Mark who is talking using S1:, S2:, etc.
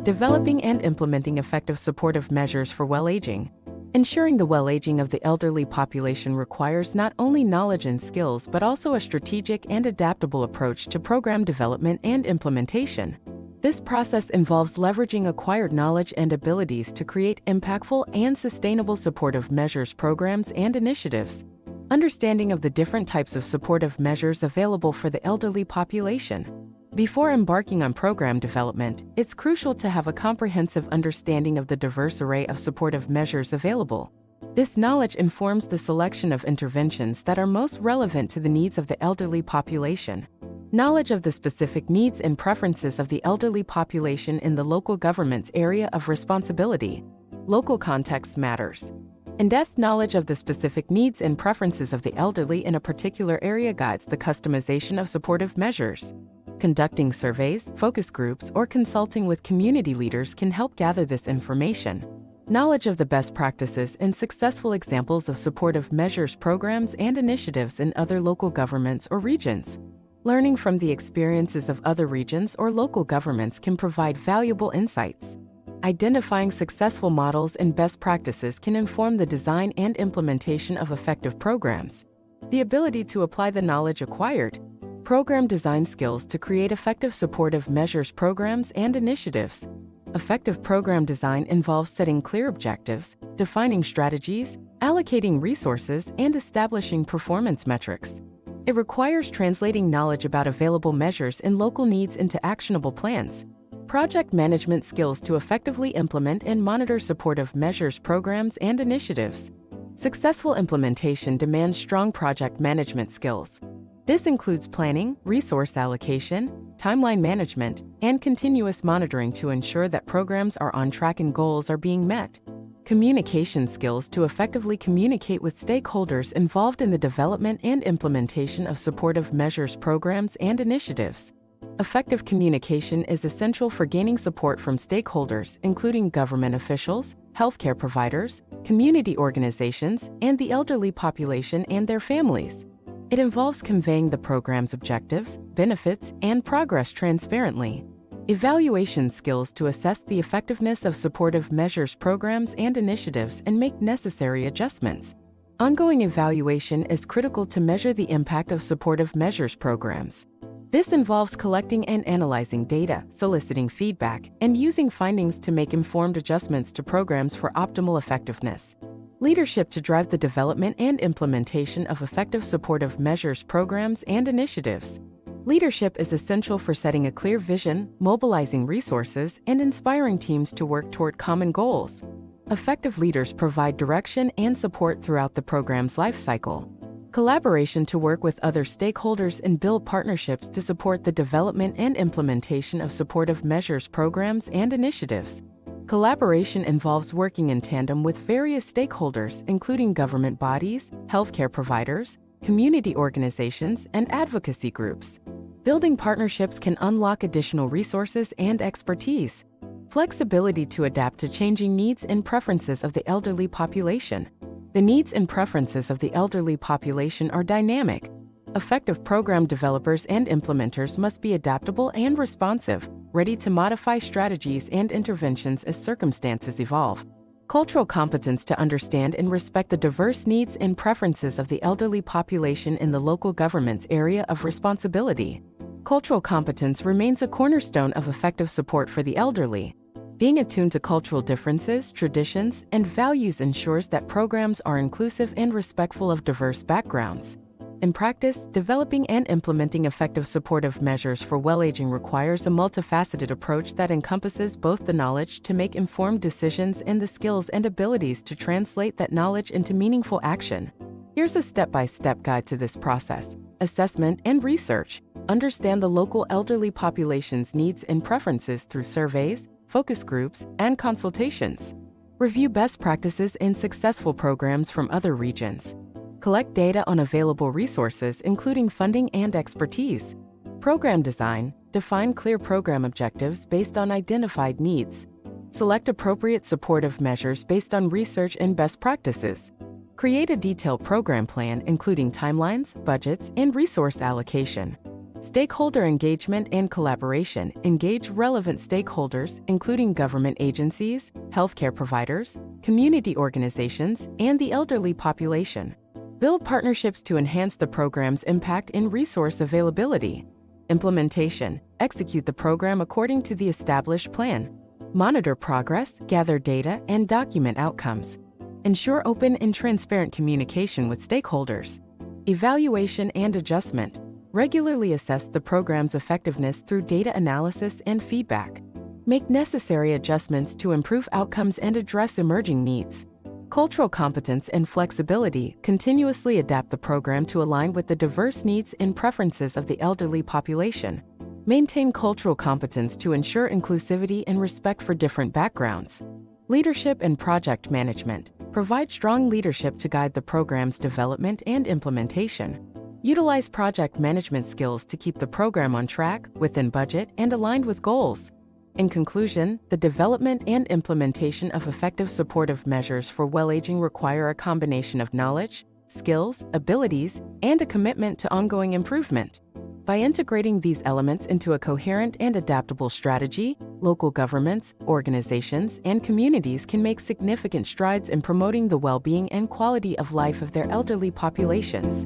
S1: developing and implementing effective supportive measures for well-aging. Ensuring the well-aging of the elderly population requires not only knowledge and skills but also a strategic and adaptable approach to program development and implementation. This process involves leveraging acquired knowledge and abilities to create impactful and sustainable supportive measures, programs, and initiatives. Understanding of the different types of supportive measures available for the elderly population. Before embarking on program development, it's crucial to have a comprehensive understanding of the diverse array of supportive measures available. This knowledge informs the selection of interventions that are most relevant to the needs of the elderly population. Knowledge of the specific needs and preferences of the elderly population in the local government's area of responsibility. Local context matters. In-depth knowledge of the specific needs and preferences of the elderly in a particular area guides the customization of supportive measures. Conducting surveys, focus groups, or consulting with community leaders can help gather this information. Knowledge of the best practices and successful examples of supportive measures, programs, and initiatives in other local governments or regions. Learning from the experiences of other regions or local governments can provide valuable insights. Identifying successful models and best practices can inform the design and implementation of effective programs. The ability to apply the knowledge acquired. Program design skills to create effective supportive measures, programs, and initiatives. Effective program design involves setting clear objectives, defining strategies, allocating resources, and establishing performance metrics. It requires translating knowledge about available measures and local needs into actionable plans. Project management skills to effectively implement and monitor supportive measures, programs, and initiatives. Successful implementation demands strong project management skills. This includes planning, resource allocation, timeline management, and continuous monitoring to ensure that programs are on track and goals are being met. Communication skills to effectively communicate with stakeholders involved in the development and implementation of supportive measures, programs, and initiatives. Effective communication is essential for gaining support from stakeholders, including government officials, healthcare providers, community organizations, and the elderly population and their families. It involves conveying the program's objectives, benefits, and progress transparently. Evaluation skills to assess the effectiveness of supportive measures, programs, and initiatives and make necessary adjustments. Ongoing evaluation is critical to measure the impact of supportive measures, programs. This involves collecting and analyzing data, soliciting feedback, and using findings to make informed adjustments to programs for optimal effectiveness. Leadership to drive the development and implementation of effective supportive measures, programs, and initiatives. Leadership is essential for setting a clear vision, mobilizing resources, and inspiring teams to work toward common goals. Effective leaders provide direction and support throughout the program's life cycle. Collaboration to work with other stakeholders and build partnerships to support the development and implementation of supportive measures, programs, and initiatives. Collaboration involves working in tandem with various stakeholders, including government bodies, healthcare providers, community organizations, and advocacy groups. Building partnerships can unlock additional resources and expertise. Flexibility to adapt to changing needs and preferences of the elderly population. The needs and preferences of the elderly population are dynamic. Effective program developers and implementers must be adaptable and responsive, ready to modify strategies and interventions as circumstances evolve. Cultural competence to understand and respect the diverse needs and preferences of the elderly population in the local government's area of responsibility. Cultural competence remains a cornerstone of effective support for the elderly. Being attuned to cultural differences, traditions, and values ensures that programs are inclusive and respectful of diverse backgrounds. In practice, developing and implementing effective supportive measures for well-aging requires a multifaceted approach that encompasses both the knowledge to make informed decisions and the skills and abilities to translate that knowledge into meaningful action. Here's a step-by-step guide to this process. Assessment and research. Understand the local elderly population's needs and preferences through surveys, focus groups, and consultations. Review best practices and successful programs from other regions. Collect data on available resources, including funding and expertise. Program design. Define clear program objectives based on identified needs. Select appropriate supportive measures based on research and best practices. Create a detailed program plan, including timelines, budgets, and resource allocation. Stakeholder engagement and collaboration engage relevant stakeholders, including government agencies, healthcare providers, community organizations, and the elderly population. Build partnerships to enhance the program's impact and resource availability. Implementation. Execute the program according to the established plan. Monitor progress, gather data, and document outcomes. Ensure open and transparent communication with stakeholders. Evaluation and adjustment. Regularly assess the program's effectiveness through data analysis and feedback. Make necessary adjustments to improve outcomes and address emerging needs. Cultural competence and flexibility. Continuously adapt the program to align with the diverse needs and preferences of the elderly population. Maintain cultural competence to ensure inclusivity and respect for different backgrounds. Leadership and project management. Provide strong leadership to guide the program's development and implementation. Utilize project management skills to keep the program on track, within budget, and aligned with goals. In conclusion, the development and implementation of effective supportive measures for well-aging require a combination of knowledge, skills, abilities, and a commitment to ongoing improvement. By integrating these elements into a coherent and adaptable strategy, local governments, organizations, and communities can make significant strides in promoting the well-being and quality of life of their elderly populations.